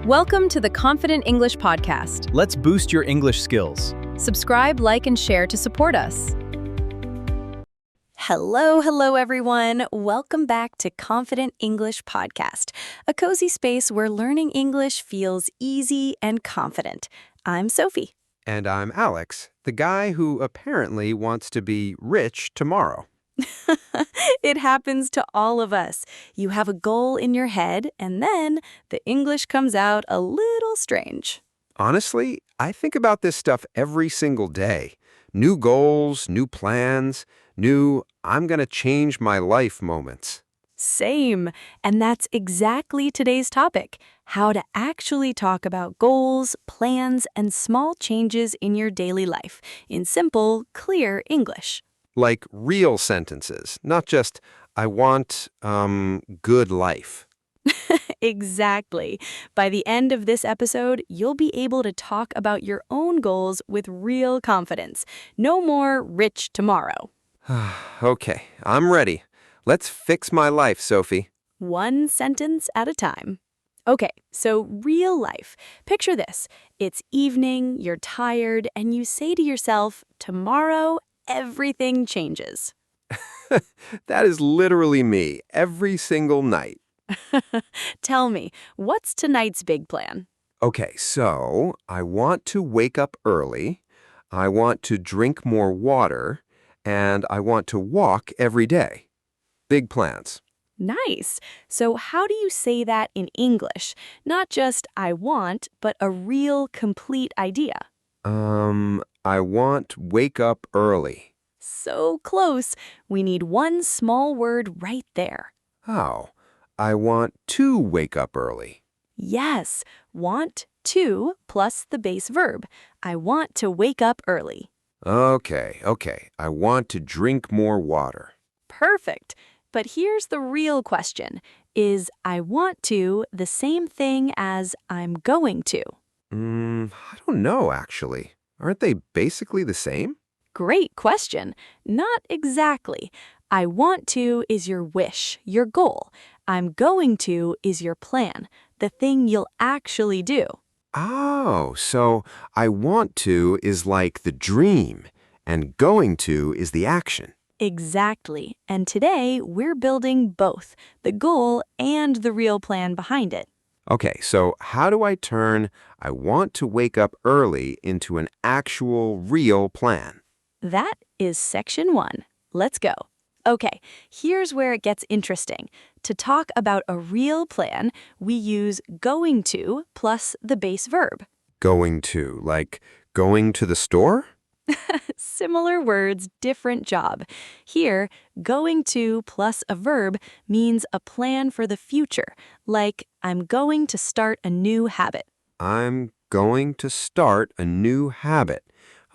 Welcome to the Confident English Podcast. Let's boost your English skills. Subscribe, like, and share to support us. Hello, everyone. Welcome back to Confident English Podcast, a cozy space where learning English feels easy and confident. I'm Sophie. And I'm Alex, the guy who apparently wants to be rich tomorrow. It happens to all of us. You have a goal in your head, and then the English comes out a little strange. Honestly, I think about this stuff every single day. New goals, new plans, new I'm gonna change my life moments. Same. And that's exactly today's topic, how to actually talk about goals, plans, and small changes in your daily life in simple, clear English. Like real sentences, not just, I want, good life. Exactly. By the end of this episode, you'll be able to talk about your own goals with real confidence. No more rich tomorrow. Okay, I'm ready. Let's fix my life, Sophie. One sentence at a time. Okay, so real life. Picture this. It's evening, you're tired, and you say to yourself, tomorrow, everything changes. That is literally me, every single night. Tell me, what's tonight's big plan? Okay, so I want to wake up early, I want to drink more water, and I want to walk every day. Big plans. Nice. So how do you say that in English? Not just I want, but a real complete idea. I want wake up early. So close. We need one small word right there. How? I want to wake up early. Yes, want to plus the base verb. I want to wake up early. Okay. I want to drink more water. Perfect. But here's the real question. Is I want to the same thing as I'm going to? I don't know, actually. Aren't they basically the same? Great question. Not exactly. I want to is your wish, your goal. I'm going to is your plan, the thing you'll actually do. Oh, so I want to is like the dream, and going to is the action. Exactly. And today, we're building both, the goal and the real plan behind it. Okay, so how do I turn I want to wake up early into an actual, real plan? That is section 1. Let's go. Okay, here's where it gets interesting. To talk about a real plan, we use going to plus the base verb. Going to, like going to the store? Similar words, different job. Here, going to plus a verb means a plan for the future, like I'm going to start a new habit. I'm going to start a new habit.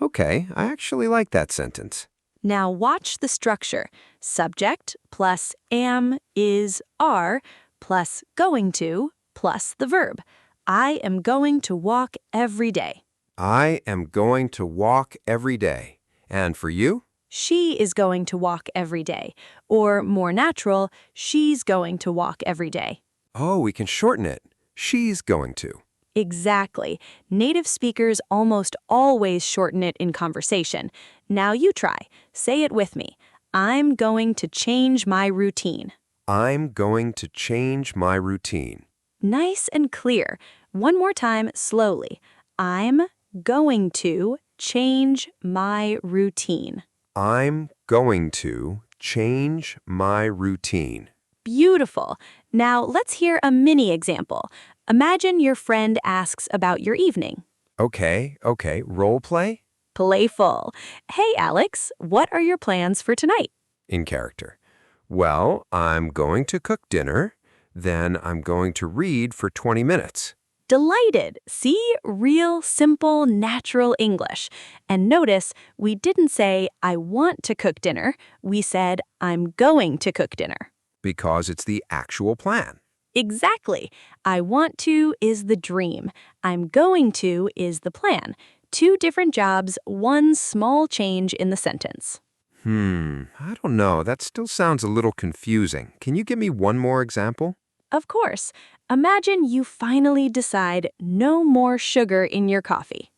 Okay, I actually like that sentence. Now watch the structure. Subject plus am, is, are, plus going to, plus the verb. I am going to walk every day. I am going to walk every day. And for you? She is going to walk every day. Or more natural, she's going to walk every day. Oh, we can shorten it. She's going to. Exactly. Native speakers almost always shorten it in conversation. Now you try. Say it with me. I'm going to change my routine. I'm going to change my routine. Nice and clear. One more time, slowly. I'm going to change my routine. I'm going to change my routine. Beautiful. Now let's hear a mini example. Imagine your friend asks about your evening. Okay. Role play? Playful. Hey, Alex, what are your plans for tonight? In character. Well, I'm going to cook dinner, then I'm going to read for 20 minutes. Delighted. See? Real, simple, natural English. And notice, we didn't say, I want to cook dinner. We said, I'm going to cook dinner. Because it's the actual plan. Exactly. I want to is the dream. I'm going to is the plan. Two different jobs, one small change in the sentence. I don't know. That still sounds a little confusing. Can you give me one more example? Of course. Imagine you finally decide no more sugar in your coffee.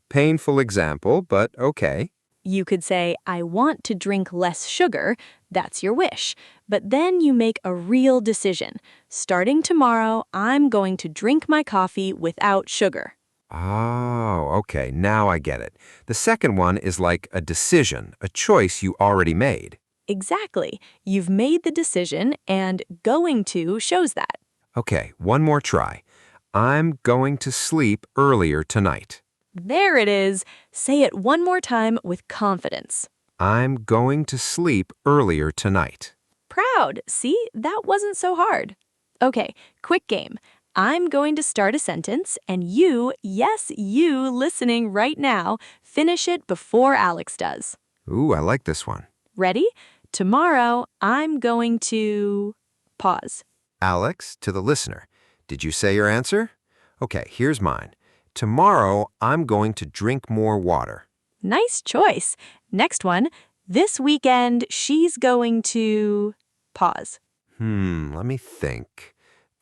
Painful example, but okay. You could say, I want to drink less sugar. That's your wish. But then you make a real decision. Starting tomorrow, I'm going to drink my coffee without sugar. Oh, okay. Now I get it. The second one is like a decision, a choice you already made. Exactly. You've made the decision, and going to shows that. Okay, one more try. I'm going to sleep earlier tonight. There it is. Say it one more time with confidence. I'm going to sleep earlier tonight. Proud. See, that wasn't so hard. Okay, quick game. I'm going to start a sentence, and you, yes, you listening right now, finish it before Alex does. Ooh, I like this one. Ready? Tomorrow, I'm going to... Pause. Alex, to the listener, did you say your answer? Okay, here's mine. Tomorrow, I'm going to drink more water. Nice choice. Next one. This weekend, she's going to... Pause. Let me think.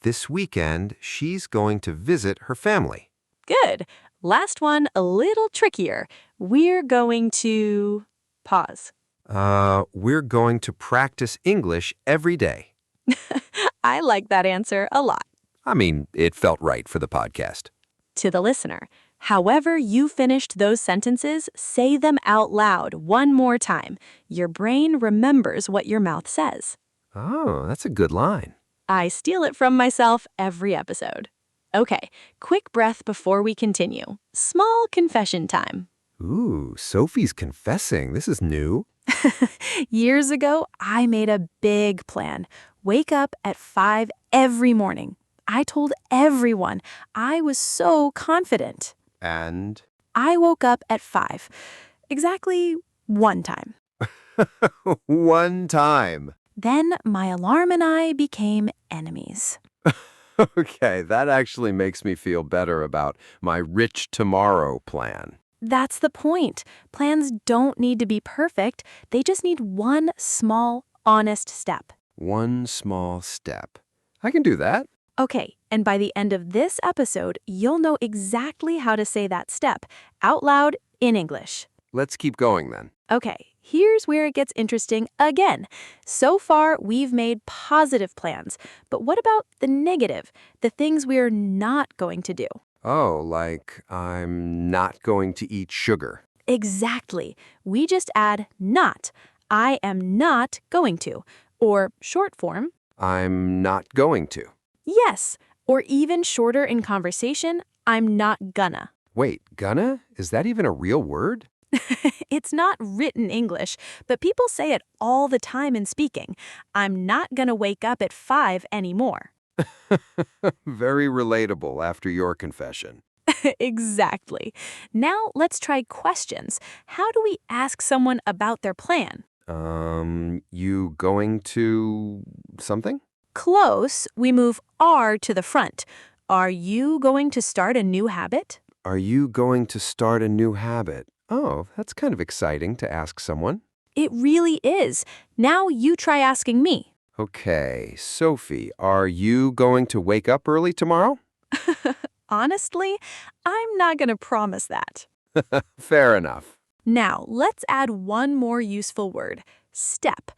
This weekend, she's going to visit her family. Good. Last one, a little trickier. We're going to... Pause. We're going to practice English every day. I like that answer a lot. I mean, it felt right for the podcast. To the listener, however you finished those sentences, say them out loud one more time. Your brain remembers what your mouth says. Oh, that's a good line. I steal it from myself every episode. Okay, quick breath before we continue. Small confession time. Ooh, Sophie's confessing. This is new. Years ago, I made a big plan. Wake up at 5 every morning. I told everyone. I was so confident. And? I woke up at 5. Exactly one time. One time. Then my alarm and I became enemies. Okay, that actually makes me feel better about my rich tomorrow plan. That's the point. Plans don't need to be perfect. They just need one small, honest step. One small step. I can do that. Okay, and by the end of this episode, you'll know exactly how to say that step out loud in English. Let's keep going then. Okay, here's where it gets interesting again. So far, we've made positive plans, but what about the negative, the things we're not going to do? Oh, like I'm not going to eat sugar. Exactly. We just add not. I am not going to. Or short form. I'm not going to. Yes. Or even shorter in conversation, I'm not gonna. Wait, gonna? Is that even a real word? It's not written English, but people say it all the time in speaking. I'm not gonna wake up at 5 anymore. Very relatable after your confession. Exactly. Now let's try questions. How do we ask someone about their plan? You going to something? Close, we move are to the front. Are you going to start a new habit? Are you going to start a new habit? Oh, that's kind of exciting to ask someone. It really is. Now you try asking me. Okay, Sophie, are you going to wake up early tomorrow? Honestly, I'm not going to promise that. Fair enough. Now, let's add one more useful word, step.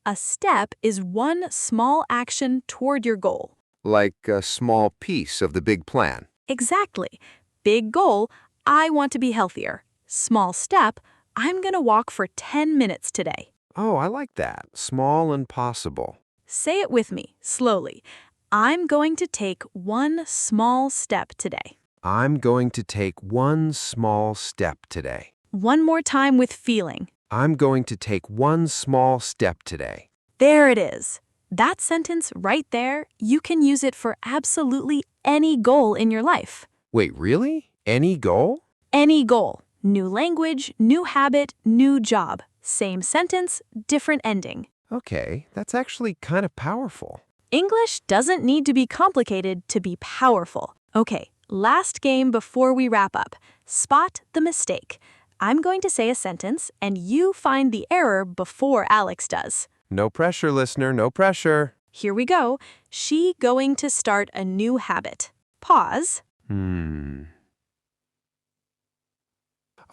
A step is one small action toward your goal. Like a small piece of the big plan. Exactly. Big goal, I want to be healthier. Small step, I'm going to walk for 10 minutes today. Oh, I like that. Small and possible. Say it with me, slowly. I'm going to take one small step today. I'm going to take one small step today. One more time with feeling. I'm going to take one small step today. There it is. That sentence right there, you can use it for absolutely any goal in your life. Wait, really? Any goal? Any goal. New language, new habit, new job. Same sentence, different ending. Okay, that's actually kind of powerful. English doesn't need to be complicated to be powerful. Okay, last game before we wrap up. Spot the mistake. I'm going to say a sentence, and you find the error before Alex does. No pressure, listener, no pressure. Here we go. She going to start a new habit. Pause.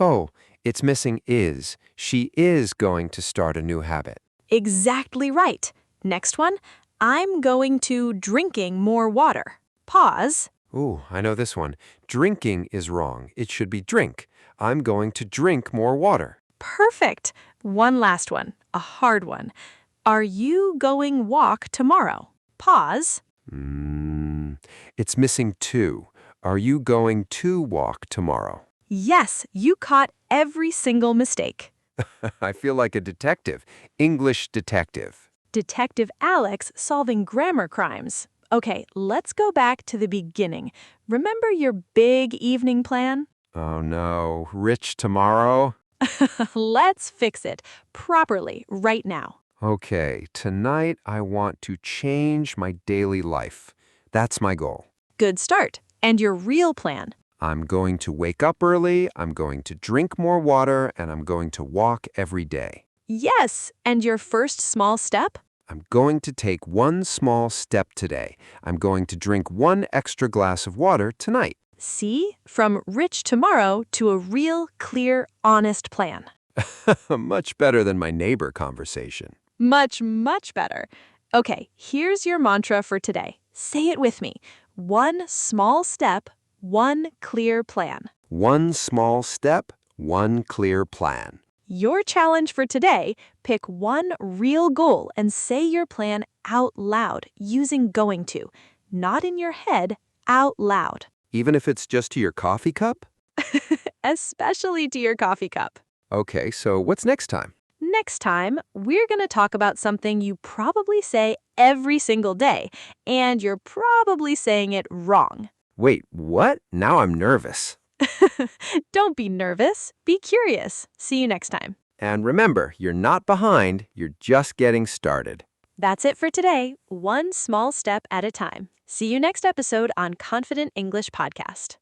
Oh, it's missing is. She is going to start a new habit. Exactly right. Next one. I'm going to drinking more water. Pause. Ooh, I know this one. Drinking is wrong. It should be drink. I'm going to drink more water. Perfect. One last one, a hard one. Are you going walk tomorrow? Pause. It's missing to. Are you going to walk tomorrow? Yes, you caught every single mistake. I feel like a detective. English detective. Detective Alex solving grammar crimes. Okay, let's go back to the beginning. Remember your big evening plan? Oh no, rich tomorrow? Let's fix it properly right now. Okay, tonight I want to change my daily life. That's my goal. Good start. And your real plan. I'm going to wake up early, I'm going to drink more water, and I'm going to walk every day. Yes, and your first small step? I'm going to take one small step today. I'm going to drink one extra glass of water tonight. See? From rich tomorrow to a real, clear, honest plan. Much better than my neighbor conversation. Much, much better. Okay, here's your mantra for today. Say it with me. One small step, one clear plan. One small step, one clear plan. Your challenge for today, pick one real goal and say your plan out loud using going to. Not in your head, out loud. Even if it's just to your coffee cup? Especially to your coffee cup. Okay, so what's next time? Next time, we're going to talk about something you probably say every single day, and you're probably saying it wrong. Wait, what? Now I'm nervous. Don't be nervous. Be curious. See you next time. And remember, you're not behind, you're just getting started. That's it for today. One small step at a time. See you next episode on Confident English Podcast.